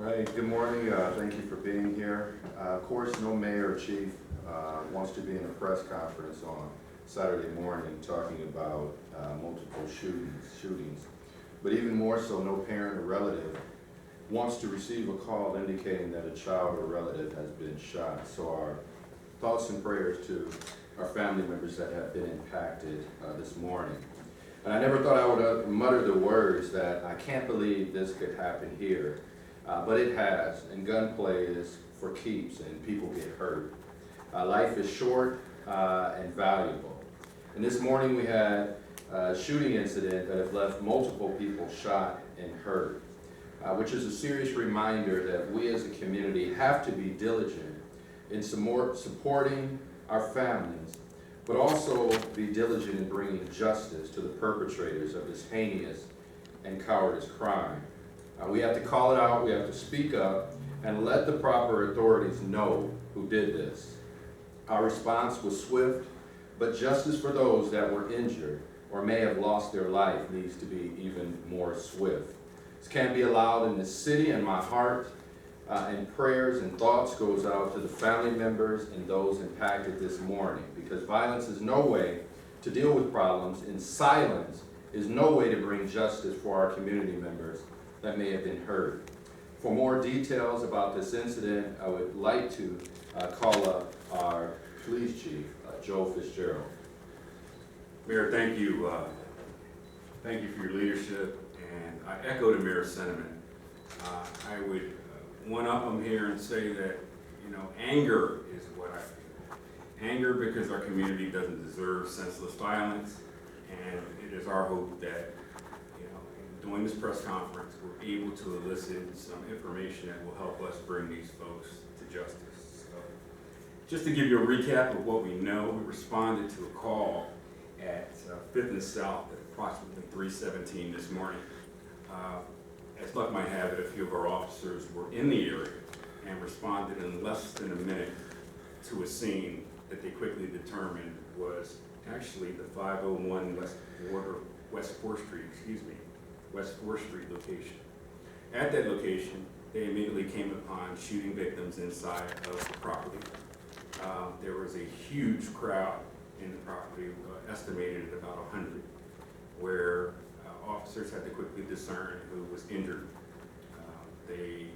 right, good morning. Thank you for being here. Of course, no mayor or chief wants to be in a press conference on Saturday morning talking about multiple shootings. But even more so, no parent or relative wants to receive a call indicating that a child or relative has been shot. So our thoughts and prayers to our family members that have been impacted this morning. And I never thought I would mutter the words that I can't believe this could happen here. But it has, and gunplay is for keeps, and people get hurt. Life is short and valuable. And this morning we had a shooting incident that has left multiple people shot and hurt, which is a serious reminder that we as a community have to be diligent in supporting our families, but also be diligent in bringing justice to the perpetrators of this heinous and cowardice crime. We have to call it out, we have to speak up, and let the proper authorities know who did this. Our response was swift, but justice for those that were injured or may have lost their life needs to be even more swift. This can't be allowed in this city, and my heart and prayers and thoughts goes out to the family members and those impacted this morning, because violence is no way to deal with problems, and silence is no way to bring justice for our community members that may have been hurt. For more details about this incident, I would like to call up our police chief, Joe Fitzgerald. Mayor, thank you. Thank you for your leadership, and I echo the mayor's sentiment. I would one-up them here and say that, anger is what I feel. Anger because our community doesn't deserve senseless violence, and it is our hope that, during this press conference, we're able to elicit some information that will help us bring these folks to justice. So, just to give you a recap of what we know, we responded to a call at 5th and South at approximately 3:17 this morning. As luck might have it, a few of our officers were in the area and responded in less than a minute to a scene that they quickly determined was actually the 501 West 4th Street location. At that location, they immediately came upon shooting victims inside of the property. There was a huge crowd in the property, estimated at about 100, where officers had to quickly discern who was injured. They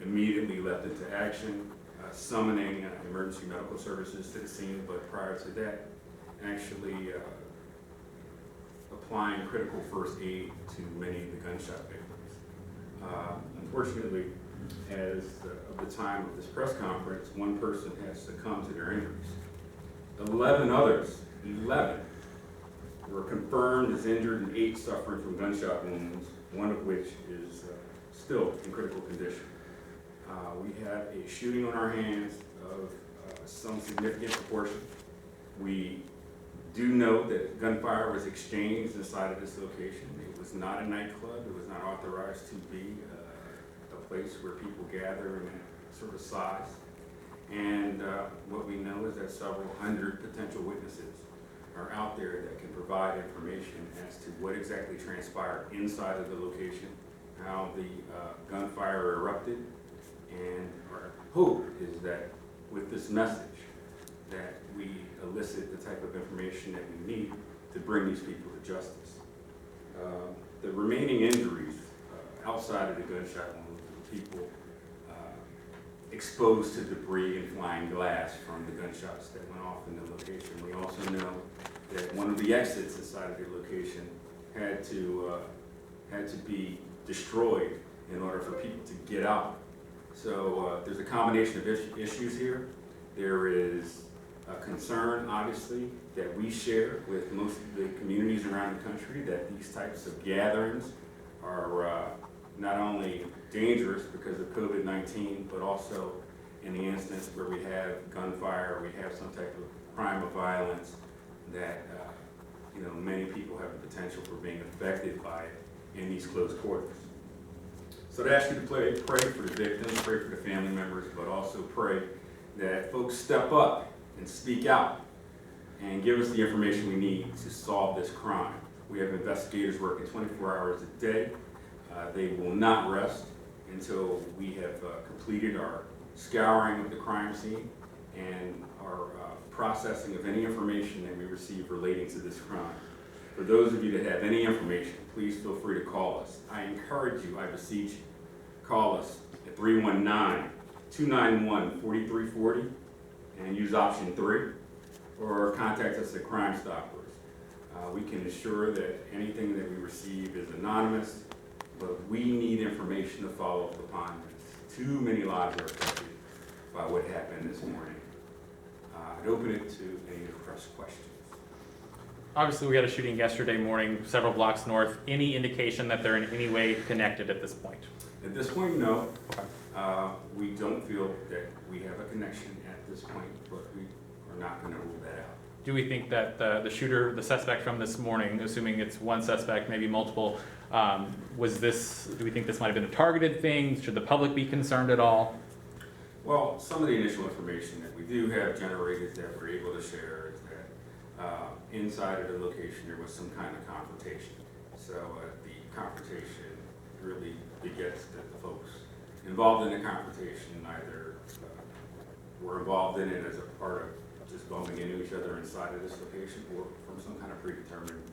immediately leapt into action, summoning emergency medical services to the scene, but prior to that, actually applying critical first aid to many of the gunshot victims. Unfortunately, as of the time of this press conference, one person has succumbed to their injuries. 11 others were confirmed as injured and 8 suffering from gunshot wounds, one of which is still in critical condition. We have a shooting on our hands of some significant proportion. We do know that gunfire was exchanged inside of this location. It was not a nightclub. It was not authorized to be a place where people gather in that sort of size. And what we know is that several hundred potential witnesses are out there that can provide information as to what exactly transpired inside of the location, how the gunfire erupted, and our hope is that with this message that we elicit the type of information that we need to bring these people to justice. The remaining injuries outside of the gunshot wounds were people exposed to debris and flying glass from the gunshots that went off in the location. We also know that one of the exits inside of the location had to be destroyed in order for people to get out. So there's a combination of issues here. There is a concern, obviously, that we share with most of the communities around the country that these types of gatherings are not only dangerous because of COVID-19, but also in the instance where we have gunfire, we have some type of crime of violence that many people have the potential for being affected by in these close quarters. So to ask you to pray for the victims, pray for the family members, but also pray that folks step up and speak out and give us the information we need to solve this crime. We have investigators working 24 hours a day. They will not rest until we have completed our scouring of the crime scene and our processing of any information that we receive relating to this crime. For those of you that have any information, please feel free to call us. I encourage you, I beseech you, call us at 319-291-4340 and use option 3, or contact us at Crime Stoppers. We can assure that anything that we receive is anonymous, but we need information to follow up upon. Too many lives are affected by what happened this morning. I'd open it to any press questions. Obviously, we had a shooting yesterday morning, several blocks north. Any indication that they're in any way connected at this point? At this point, no. Okay. We don't feel that we have a connection at this point, but we are not going to rule that out. Do we think that the shooter, the suspect from this morning, assuming it's one suspect, maybe multiple, do we think this might have been a targeted thing? Should the public be concerned at all? Well, some of the initial information that we do have generated that we're able to share is that inside of the location there was some kind of confrontation. So the confrontation really begets that the folks involved in the confrontation either were involved in it as a part of just bumping into each other inside of this location or from some kind of predetermined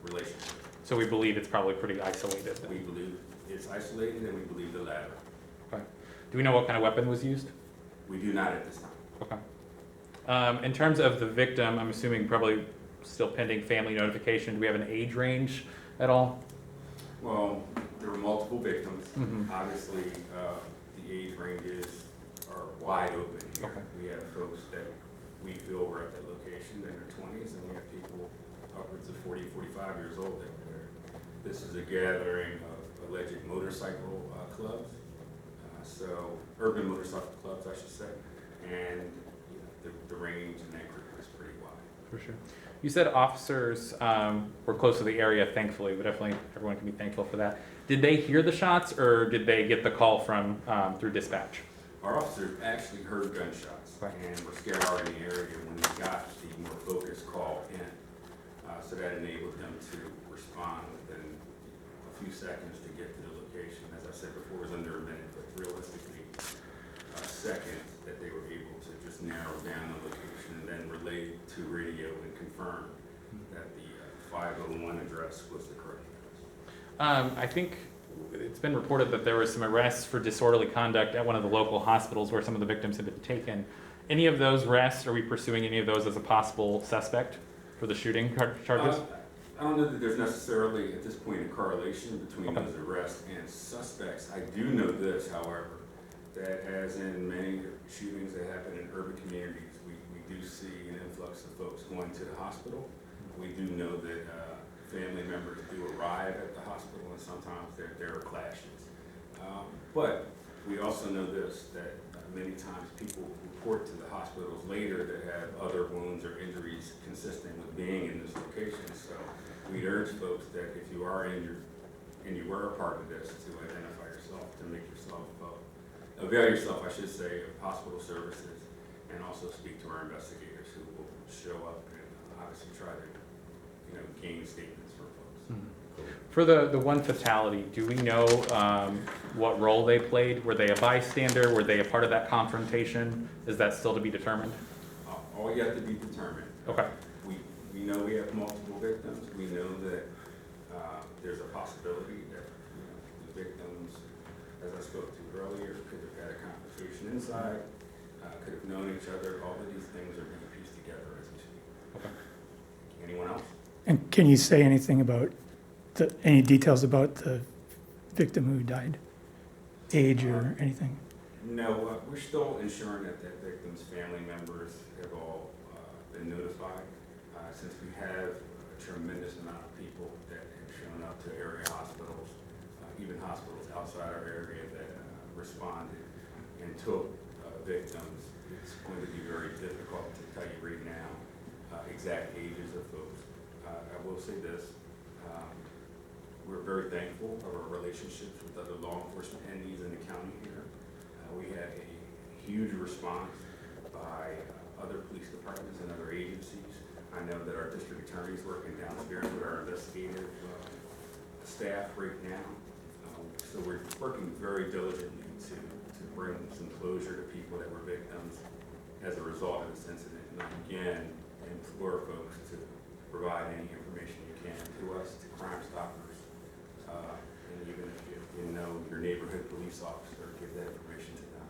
relationship. So we believe it's probably pretty isolated then. We believe it's isolated and we believe the latter. Okay. Do we know what kind of weapon was used? We do not at this time. Okay. In terms of the victim, I'm assuming probably still pending family notification. Do we have an age range at all? Well, there were multiple victims. Mm-hmm. Obviously, the age ranges are wide open here. Okay. We have folks that we feel were at that location in their 20s, and we have people upwards of 40, 45 years old that were there. This is a gathering of alleged motorcycle clubs, so urban motorcycle clubs, I should say, and the range and that group is pretty wide. For sure. You said officers were close to the area, thankfully, but definitely everyone can be thankful for that. Did they hear the shots, or did they get the call from through dispatch? Our officers actually heard gunshots, right, and were scouring the area when we got the more focused call in. So that enabled them to respond within a few seconds to get to the location. As I said before, it was under a minute, but realistically, seconds that they were able to just narrow down the location and then relay to radio and confirm that the 501 address was the correct address. I think it's been reported that there were some arrests for disorderly conduct at one of the local hospitals where some of the victims had been taken. Any of those arrests, are we pursuing any of those as a possible suspect for the shooting charges? I don't know that there's necessarily at this point a correlation between those arrests and suspects. I do know this, however, that as in many shootings that happen in urban communities, we do see an influx of folks going to the hospital. We do know that family members do arrive at the hospital, and sometimes there are clashes. But we also know this, that many times people report to the hospitals later that have other wounds or injuries consistent with being in this location. So we urge folks that if you are injured and you were a part of this, to identify yourself, to make yourself avail yourself, I should say, of hospital services, and also speak to our investigators who will show up and obviously try to, gain statements from folks. Mm-hmm. For the one fatality, do we know what role they played? Were they a bystander? Were they a part of that confrontation? Is that still to be determined? All yet to be determined. Okay. We know we have multiple victims. We know that there's a possibility that the victims, as I spoke to earlier, could have had a confrontation inside, could have known each other. All of these things are being pieced together as we speak. Okay. Anyone else? And can you say anything about any details about the victim who died? Age or anything? No, we're still ensuring that the victim's family members have all been notified. Since we have a tremendous amount of people that have shown up to area hospitals, even hospitals outside our area that responded and took victims, it's going to be very difficult to tell you right now exact ages of folks. I will say this, we're very thankful of our relationships with other law enforcement entities in the county here. We had a huge response by other police departments and other agencies. I know that our district attorney is working downstairs with our investigative staff right now. So we're working very diligently to bring some closure to people that were victims as a result of this incident. And I again implore folks to provide any information you can to us, to Crime Stoppers, and even if you know your neighborhood police officer, give that information to them.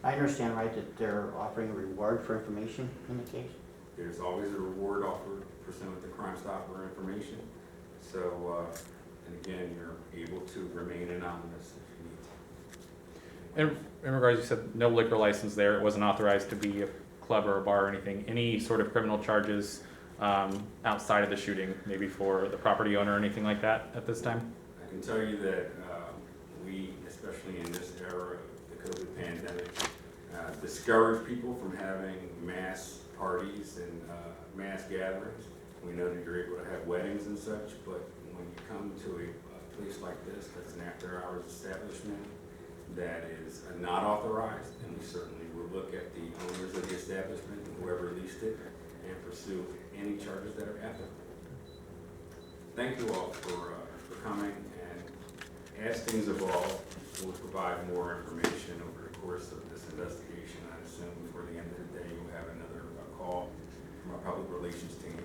I understand, right, that they're offering a reward for information in the case? There's always a reward offered pursuant to Crime Stopper information. So, and again, you're able to remain anonymous if you need to. In regards, you said no liquor license there, it wasn't authorized to be a club or a bar or anything. Any sort of criminal charges outside of the shooting, maybe for the property owner or anything like that at this time? I can tell you that we, especially in this era of the COVID pandemic, discourage people from having mass parties and mass gatherings. We know that you're able to have weddings and such, but when you come to a place like this, that's an after-hours establishment that is not authorized, and we certainly will look at the owners of the establishment and whoever leased it and pursue any charges that are ethical. Thank you all for coming, and as things evolve, we'll provide more information over the course of this investigation. I assume before the end of the day, you'll have another call from our public relations team